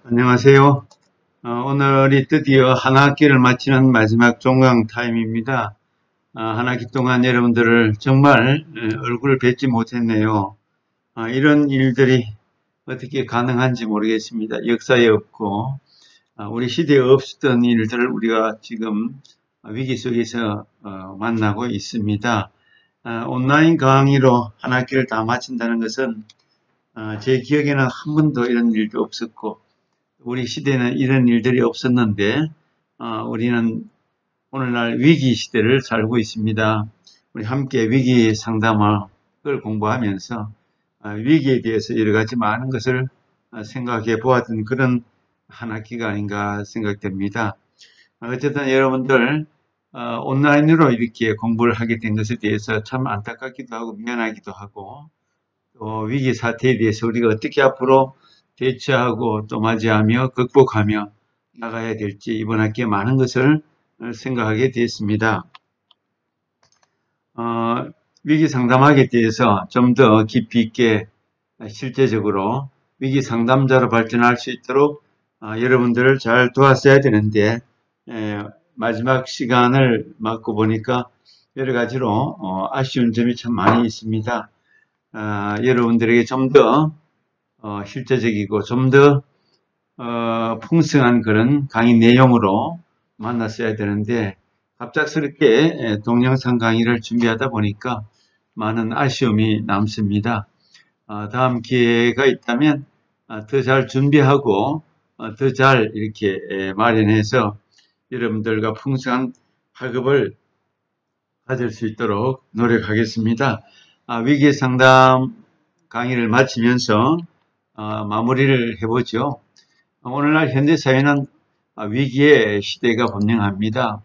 안녕하세요. 오늘이 드디어 한 학기를 마치는 마지막 종강 타임입니다. 한 학기 동안 여러분들을 정말 얼굴을 뵙지 못했네요. 이런 일들이 어떻게 가능한지 모르겠습니다. 역사에 없고 우리 시대에 없었던 일들을 우리가 지금 위기 속에서 만나고 있습니다. 온라인 강의로 한 학기를 다 마친다는 것은 제 기억에는 한 번도 이런 일도 없었고 우리 시대는 이런 일들이 없었는데 우리는 오늘날 위기 시대를 살고 있습니다. 우리 함께 위기 상담을 공부하면서 위기에 대해서 여러 가지 많은 것을 생각해 보았던 그런 한 학기가 아닌가 생각됩니다. 어쨌든 여러분들 온라인으로 이렇게 공부를 하게 된 것에 대해서 참 안타깝기도 하고 미안하기도 하고 또 위기 사태에 대해서 우리가 어떻게 앞으로 대처하고 또 맞이하며 극복하며 나가야 될지 이번 학기에 많은 것을 생각하게 되었습니다. 위기 상담학에 대해서 좀 더 깊이 있게 실제적으로 위기 상담자로 발전할 수 있도록 여러분들을 잘 도왔어야 되는데 마지막 시간을 맞고 보니까 여러 가지로 아쉬운 점이 참 많이 있습니다. 여러분들에게 좀 더 실제적이고 좀 더 풍성한 그런 강의 내용으로 만났어야 되는데 갑작스럽게 동영상 강의를 준비하다 보니까 많은 아쉬움이 남습니다. 다음 기회가 있다면 더 잘 준비하고 더 잘 이렇게 마련해서 여러분들과 풍성한 학업을 가질 수 있도록 노력하겠습니다. 위기 상담 강의를 마치면서 마무리를 해보죠. 오늘날 현대사회는 위기의 시대가 분명합니다.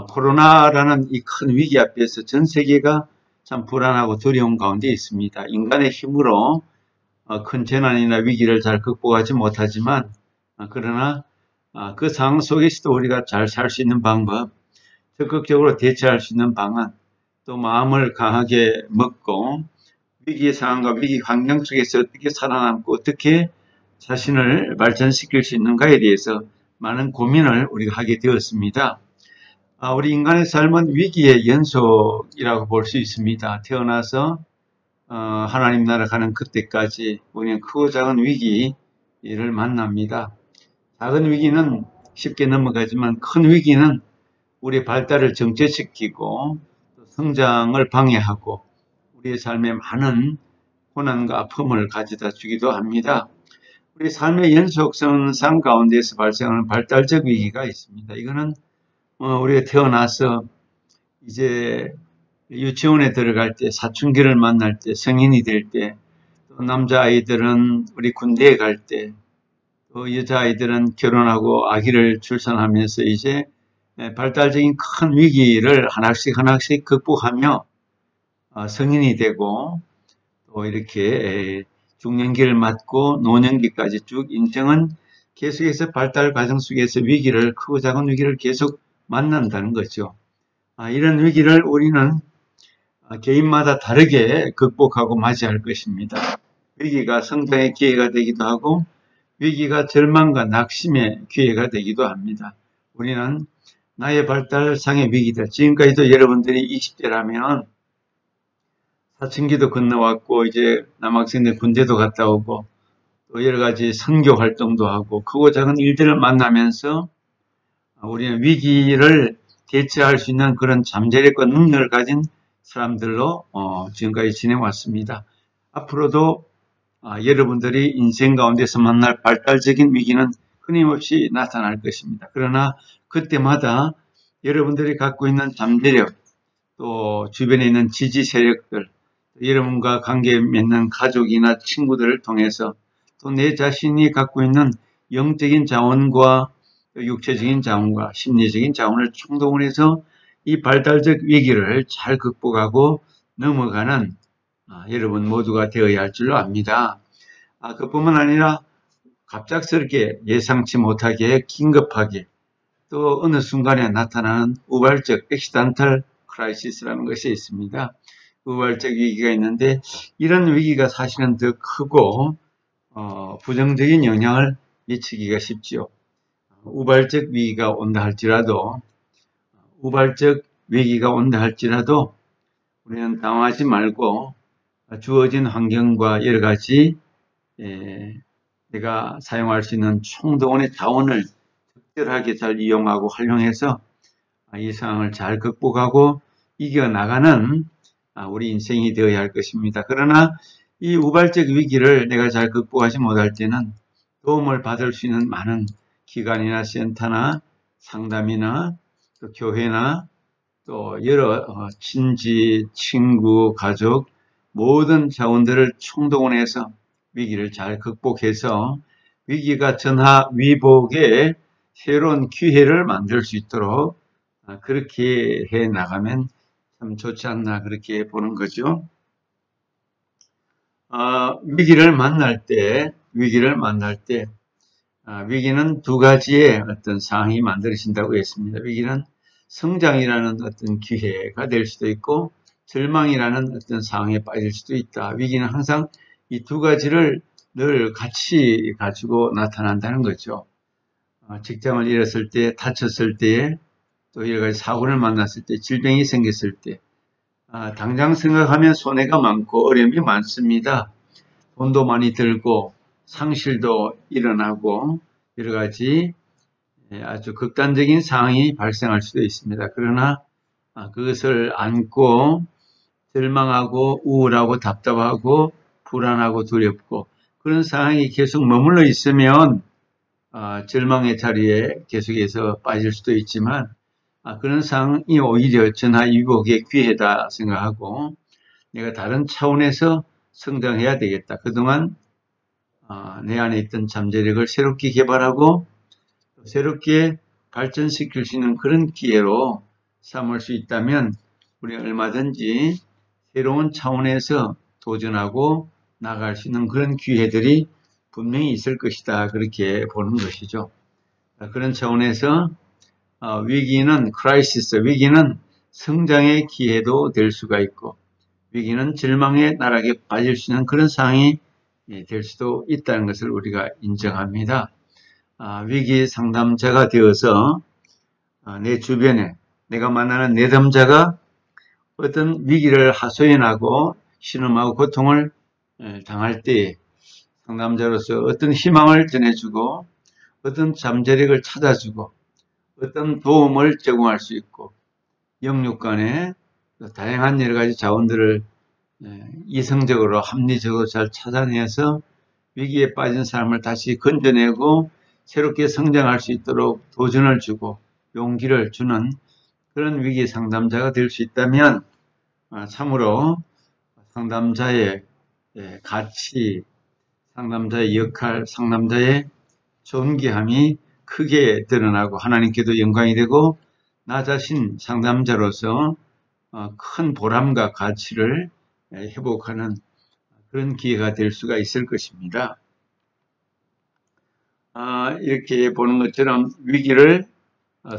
코로나라는 이 큰 위기 앞에서 전 세계가 참 불안하고 두려운 가운데 있습니다. 인간의 힘으로 큰 재난이나 위기를 잘 극복하지 못하지만 그러나 그 상황 속에서도 우리가 잘 살 수 있는 방법, 적극적으로 대처할 수 있는 방안, 또 마음을 강하게 먹고 위기 상황과 위기 환경 속에서 어떻게 살아남고 어떻게 자신을 발전시킬 수 있는가에 대해서 많은 고민을 우리가 하게 되었습니다. 우리 인간의 삶은 위기의 연속이라고 볼 수 있습니다. 태어나서 하나님 나라 가는 그때까지 우리는 크고 작은 위기를 만납니다. 작은 위기는 쉽게 넘어가지만 큰 위기는 우리의 발달을 정체시키고 성장을 방해하고 우리의 삶에 많은 고난과 아픔을 가져다 주기도 합니다. 우리 삶의 연속성 가운데서 발생하는 발달적 위기가 있습니다. 이거는 우리가 태어나서 이제 유치원에 들어갈 때, 사춘기를 만날 때, 성인이 될 때, 또 남자아이들은 우리 군대에 갈 때, 또 여자아이들은 결혼하고 아기를 출산하면서 이제 발달적인 큰 위기를 하나씩 극복하며 성인이 되고 또 이렇게 중년기를 맞고 노년기까지 쭉 인생은 계속해서 발달 과정 속에서 위기를 크고 작은 위기를 계속 만난다는 거죠. 이런 위기를 우리는 개인마다 다르게 극복하고 맞이할 것입니다. 위기가 성장의 기회가 되기도 하고 위기가 절망과 낙심의 기회가 되기도 합니다. 우리는 나의 발달상의 위기들, 지금까지도 여러분들이 20대라면 사춘기도 건너왔고 이제 남학생들 군대도 갔다 오고 또 여러 가지 선교 활동도 하고 크고 작은 일들을 만나면서 우리는 위기를 대처할 수 있는 그런 잠재력과 능력을 가진 사람들로 지금까지 지내왔습니다. 앞으로도 여러분들이 인생 가운데서 만날 발달적인 위기는 끊임없이 나타날 것입니다. 그러나 그때마다 여러분들이 갖고 있는 잠재력, 또 주변에 있는 지지 세력들, 여러분과 관계 맺는 가족이나 친구들을 통해서 또 내 자신이 갖고 있는 영적인 자원과 육체적인 자원과 심리적인 자원을 총동원해서 이 발달적 위기를 잘 극복하고 넘어가는 여러분 모두가 되어야 할 줄로 압니다. 그뿐만 아니라 갑작스럽게 예상치 못하게 긴급하게 또 어느 순간에 나타나는 우발적 액시던탈 크라이시스라는 것이 있습니다. 우발적 위기가 있는데 이런 위기가 사실은 더 크고 부정적인 영향을 미치기가 쉽지요. 우발적 위기가 온다 할지라도 우리는 당황하지 말고 주어진 환경과 여러 가지 내가 사용할 수 있는 총동원의 자원을 적절하게 잘 이용하고 활용해서 이 상황을 잘 극복하고 이겨나가는 우리 인생이 되어야 할 것입니다. 그러나 이 우발적 위기를 내가 잘 극복하지 못할 때는 도움을 받을 수 있는 많은 기관이나 센터나 상담이나 또 교회나 또 여러 친지, 친구, 가족 모든 자원들을 총동원해서 위기를 잘 극복해서 위기가 전화위복의 새로운 기회를 만들 수 있도록 그렇게 해 나가면 참 좋지 않나 그렇게 보는 거죠. 위기를 만날 때 위기는 두 가지의 어떤 상황이 만들어진다고 했습니다. 위기는 성장이라는 어떤 기회가 될 수도 있고 절망이라는 어떤 상황에 빠질 수도 있다. 위기는 항상 이 두 가지를 늘 같이 가지고 나타난다는 거죠. 직장을 잃었을 때, 다쳤을 때, 또 여러 가지 사고를 만났을 때, 질병이 생겼을 때, 당장 생각하면 손해가 많고 어려움이 많습니다. 돈도 많이 들고 상실도 일어나고 여러 가지 아주 극단적인 상황이 발생할 수도 있습니다. 그러나 그것을 안고 절망하고 우울하고 답답하고 불안하고 두렵고 그런 상황이 계속 머물러 있으면 절망의 자리에 계속해서 빠질 수도 있지만 그런 상황이 오히려 전화위복의 기회다 생각하고 내가 다른 차원에서 성장해야 되겠다. 그동안 내 안에 있던 잠재력을 새롭게 개발하고 새롭게 발전시킬 수 있는 그런 기회로 삼을 수 있다면 우리 얼마든지 새로운 차원에서 도전하고 나갈 수 있는 그런 기회들이 분명히 있을 것이다. 그렇게 보는 것이죠. 그런 차원에서 위기는 위기는 성장의 기회도 될 수가 있고 위기는 절망의 나락에 빠질 수 있는 그런 상황이 될 수도 있다는 것을 우리가 인정합니다. 위기 상담자가 되어서 내 주변에 내가 만나는 내담자가 어떤 위기를 하소연하고 신음하고 고통을 당할 때 상담자로서 어떤 희망을 전해주고 어떤 잠재력을 찾아주고 어떤 도움을 제공할 수 있고 영육 간에 다양한 여러 가지 자원들을 이성적으로 합리적으로 잘 찾아내서 위기에 빠진 사람을 다시 건져내고 새롭게 성장할 수 있도록 도전을 주고 용기를 주는 그런 위기 상담자가 될 수 있다면 참으로 상담자의 가치, 상담자의 역할, 상담자의 존귀함이 크게 드러나고 하나님께도 영광이 되고 나 자신 상담자로서 큰 보람과 가치를 회복하는 그런 기회가 될 수가 있을 것입니다. 이렇게 보는 것처럼 위기를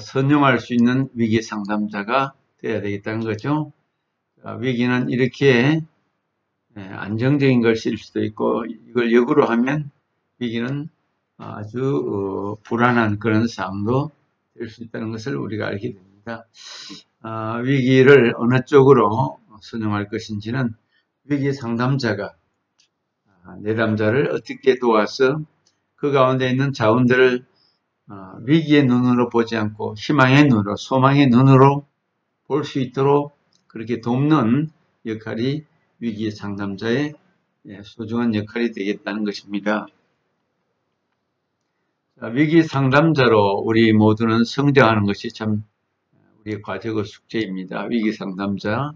선용할 수 있는 위기 상담자가 되어야 되겠다는 거죠. 위기는 이렇게 안정적인 것일 수도 있고 이걸 역으로 하면 위기는 아주 불안한 그런 상황도 될 수 있다는 것을 우리가 알게 됩니다. 위기를 어느 쪽으로 선용할 것인지는 위기 상담자가 내담자를 어떻게 도와서 그 가운데 있는 자원들을 위기의 눈으로 보지 않고 희망의 눈으로, 소망의 눈으로 볼 수 있도록 그렇게 돕는 역할이 위기 상담자의 소중한 역할이 되겠다는 것입니다. 위기 상담자로 우리 모두는 성장하는 것이 참 우리의 과제고 숙제입니다. 위기 상담자.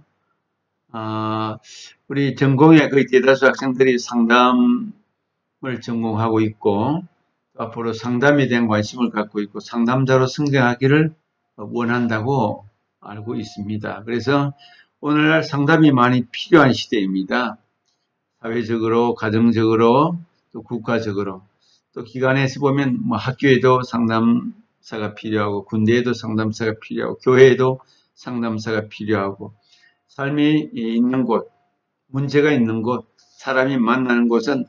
우리 전공의 거의 대다수 학생들이 상담을 전공하고 있고 앞으로 상담에 대한 관심을 갖고 있고 상담자로 성장하기를 원한다고 알고 있습니다. 그래서 오늘날 상담이 많이 필요한 시대입니다. 사회적으로, 가정적으로, 또 국가적으로, 또 기관에서 보면 뭐 학교에도 상담사가 필요하고 군대에도 상담사가 필요하고 교회에도 상담사가 필요하고 삶이 있는 곳, 문제가 있는 곳, 사람이 만나는 곳은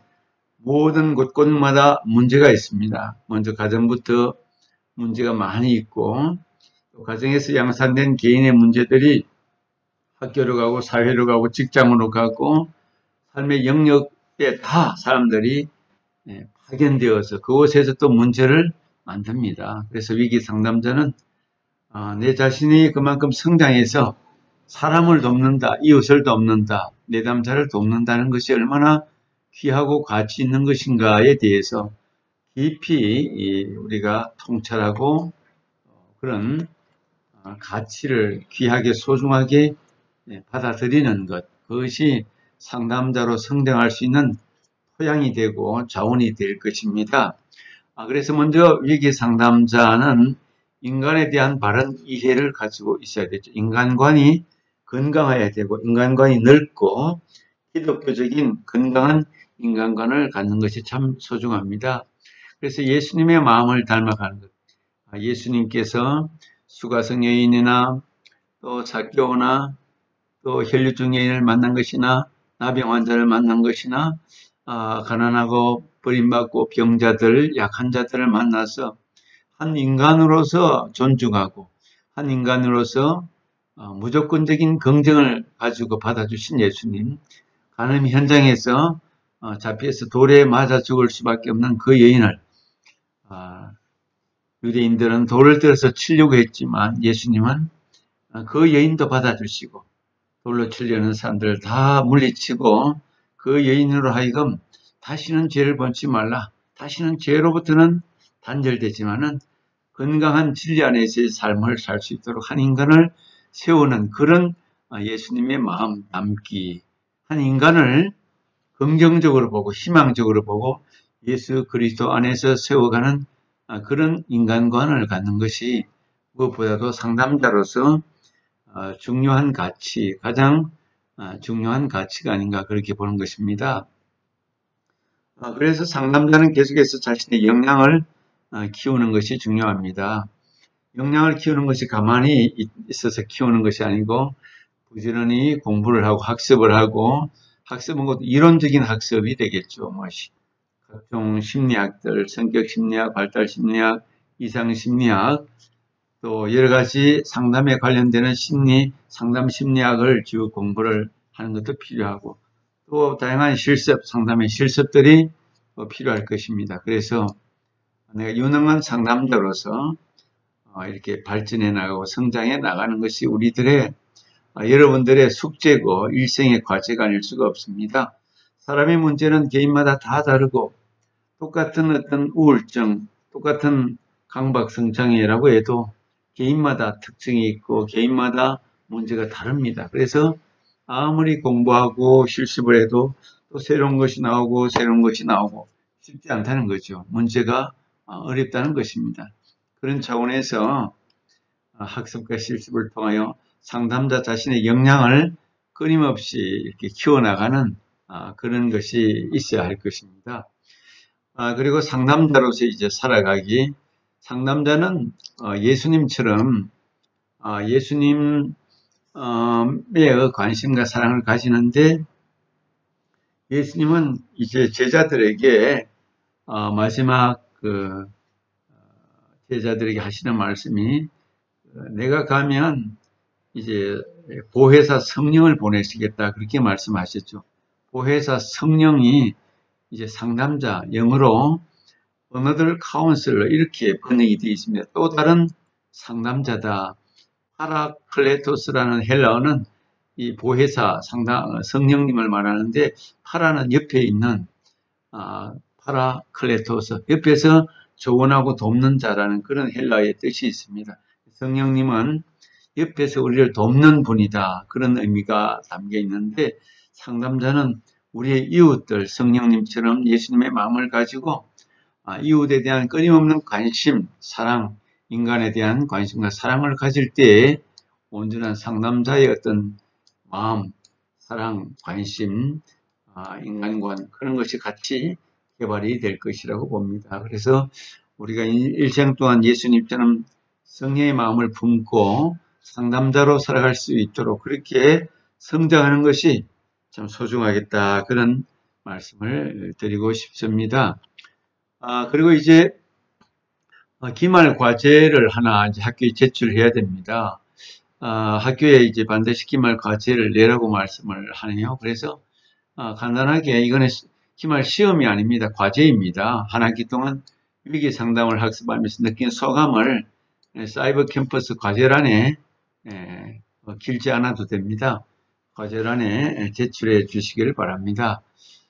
모든 곳곳마다 문제가 있습니다. 먼저 가정부터 문제가 많이 있고, 또 가정에서 양산된 개인의 문제들이 학교로 가고 사회로 가고 직장으로 가고 삶의 영역에 다 사람들이 파견되어서 그곳에서 또 문제를 만듭니다. 그래서 위기 상담자는 내 자신이 그만큼 성장해서 사람을 돕는다, 이웃을 돕는다, 내담자를 돕는다는 것이 얼마나 귀하고 가치 있는 것인가에 대해서 깊이 우리가 통찰하고 그런 가치를 귀하게 소중하게 받아들이는 것, 그것이 상담자로 성장할 수 있는 토양이 되고 자원이 될 것입니다. 그래서 먼저 위기 상담자는 인간에 대한 바른 이해를 가지고 있어야 되죠. 인간관이 건강해야 되고 인간관이 넓고 기독교적인 건강한 인간관을 갖는 것이 참 소중합니다. 그래서 예수님의 마음을 닮아가는 것. 예수님께서 수가성 여인이나 또 삭개오나 또 혈류증 여인을 만난 것이나 나병 환자를 만난 것이나 가난하고 버림받고 병자들, 약한 자들을 만나서 한 인간으로서 존중하고 한 인간으로서 무조건적인 긍정을 가지고 받아주신 예수님, 간음 현장에서 잡혀서 돌에 맞아 죽을 수밖에 없는 그 여인을 유대인들은 돌을 들어서 치려고 했지만 예수님은 그 여인도 받아주시고 돌로 치려는 사람들을 다 물리치고 그 여인으로 하여금 다시는 죄를 범치 말라, 다시는 죄로부터는 단절되지만은 건강한 진리 안에서의 삶을 살 수 있도록 한 인간을 세우는 그런 예수님의 마음 담기, 한 인간을 긍정적으로 보고 희망적으로 보고 예수 그리스도 안에서 세워가는 그런 인간관을 갖는 것이 무엇보다도 상담자로서 중요한 가치, 가장 중요한 가치가 아닌가 그렇게 보는 것입니다. 그래서 상담자는 계속해서 자신의 역량을 키우는 것이 중요합니다. 역량을 키우는 것이 가만히 있어서 키우는 것이 아니고 부지런히 공부를 하고 학습을 하고 학습은 곧 이론적인 학습이 되겠죠. 각종 심리학들, 성격 심리학, 발달 심리학, 이상 심리학, 또 여러 가지 상담에 관련되는 상담 심리학을 쭉 공부를 하는 것도 필요하고 또 다양한 상담의 실습들이 필요할 것입니다. 그래서 내가 유능한 상담자로서 이렇게 발전해 나가고 성장해 나가는 것이 여러분들의 숙제고 일생의 과제가 아닐 수가 없습니다. 사람의 문제는 개인마다 다 다르고 똑같은 어떤 우울증, 똑같은 강박성장애라고 해도 개인마다 특징이 있고 개인마다 문제가 다릅니다. 그래서 아무리 공부하고 실습을 해도 또 새로운 것이 나오고 쉽지 않다는 거죠. 문제가 어렵다는 것입니다. 그런 차원에서 학습과 실습을 통하여 상담자 자신의 역량을 끊임없이 이렇게 키워나가는 그런 것이 있어야 할 것입니다. 그리고 상담자로서 이제 살아가기, 상담자는 예수님처럼 예수님의 관심과 사랑을 가지는데 예수님은 이제 제자들에게 마지막 제자들에게 하시는 말씀이 내가 가면 이제 보혜사 성령을 보내시겠다 그렇게 말씀하셨죠. 보혜사 성령이 이제 상담자, 영어로 어너들 카운슬러 이렇게 번역이 되어 있습니다. 또 다른 상담자다. 파라클레토스라는 헬라어는 이 보혜사 성령님을 말하는데 파라는 옆에 있는 파라클레토스, 옆에서 조언하고 돕는 자라는 그런 헬라어의 뜻이 있습니다. 성령님은 옆에서 우리를 돕는 분이다. 그런 의미가 담겨 있는데 상담자는 우리의 이웃들, 성령님처럼 예수님의 마음을 가지고 이웃에 대한 끊임없는 관심, 사랑, 인간에 대한 관심과 사랑을 가질 때에 온전한 상담자의 어떤 마음, 사랑, 관심, 인간관 그런 것이 같이 개발이 될 것이라고 봅니다. 그래서 우리가 일생 동안 예수님처럼 성령의 마음을 품고 상담자로 살아갈 수 있도록 그렇게 성장하는 것이 참 소중하겠다 그런 말씀을 드리고 싶습니다. 그리고 이제 기말 과제를 하나 이제 학교에 제출해야 됩니다. 학교에 이제 반드시 기말 과제를 내라고 말씀을 하네요. 그래서 간단하게 이거는 기말 시험이 아닙니다. 과제입니다. 한 학기 동안 위기 상담을 학습하면서 느낀 소감을 사이버 캠퍼스 과제란에 길지 않아도 됩니다. 과제란에 제출해 주시길 바랍니다.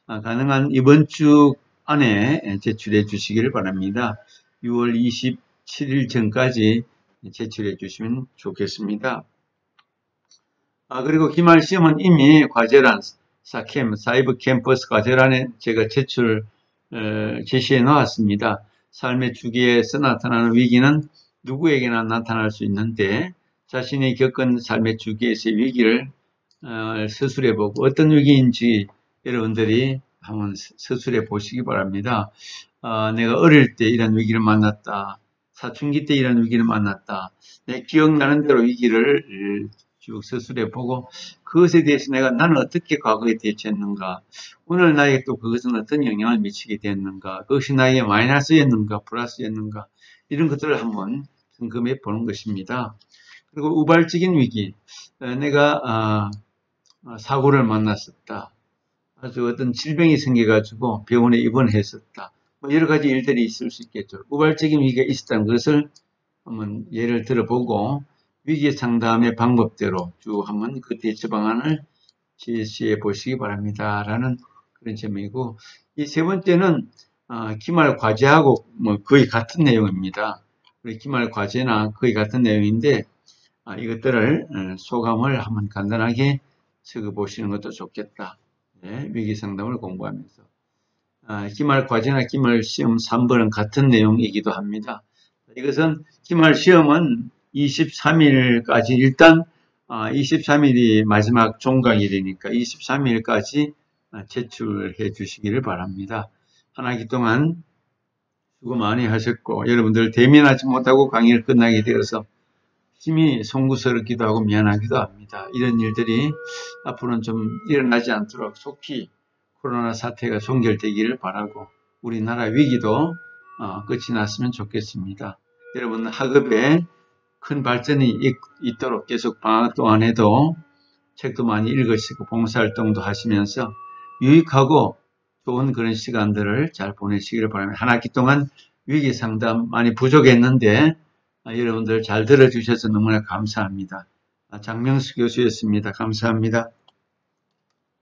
가능한 이번 주 안에 제출해 주시길 바랍니다. 6월 27일 전까지 제출해 주시면 좋겠습니다. 그리고 기말 시험은 이미 과제란 사이버 캠퍼스 과제란에 제가 제시해 놓았습니다. 삶의 주기에서 나타나는 위기는 누구에게나 나타날 수 있는데 자신이 겪은 삶의 주기에서의 위기를 서술해 보고 어떤 위기인지 여러분들이 한번 서술해 보시기 바랍니다. 내가 어릴 때 이런 위기를 만났다. 사춘기 때 이런 위기를 만났다. 내 기억나는 대로 위기를 쭉 서술해 보고 그것에 대해서 나는 어떻게 과거에 대처했는가, 오늘 나에게 또 그것은 어떤 영향을 미치게 됐는가, 그것이 나에게 마이너스였는가 플러스였는가, 이런 것들을 한번 점검해 보는 것입니다. 그리고 우발적인 위기, 내가 사고를 만났었다, 아주 어떤 질병이 생겨가지고 병원에 입원했었다, 뭐 여러 가지 일들이 있을 수 있겠죠. 우발적인 위기가 있었다는 것을 한번 예를 들어보고 위기 상담의 방법대로 쭉 한번 그 대처 방안을 제시해 보시기 바랍니다. 라는 그런 점이고, 이 세 번째는 기말 과제하고 뭐 거의 같은 내용입니다. 우리 기말 과제나 거의 같은 내용인데 이것들을 소감을 한번 간단하게 적어 보시는 것도 좋겠다. 네, 위기 상담을 공부하면서. 기말 과제나 기말 시험 3번은 같은 내용이기도 합니다. 이것은 기말 시험은 23일까지 일단 23일이 마지막 종강일이니까 23일까지 제출해 주시기를 바랍니다. 한 학기 동안 수고 많이 하셨고 여러분들 대면하지 못하고 강의를 끝나게 되어서 심히 송구스럽기도 하고 미안하기도 합니다. 이런 일들이 앞으로는 좀 일어나지 않도록 속히 코로나 사태가 종결되기를 바라고 우리나라 위기도 끝이 났으면 좋겠습니다. 여러분 학업에 큰 발전이 있도록 계속 방학 동안에도 책도 많이 읽으시고 봉사활동도 하시면서 유익하고 좋은 그런 시간들을 잘 보내시기를 바랍니다. 한 학기 동안 위기 상담 많이 부족했는데 여러분들 잘 들어주셔서 너무나 감사합니다. 장명수 교수였습니다. 감사합니다.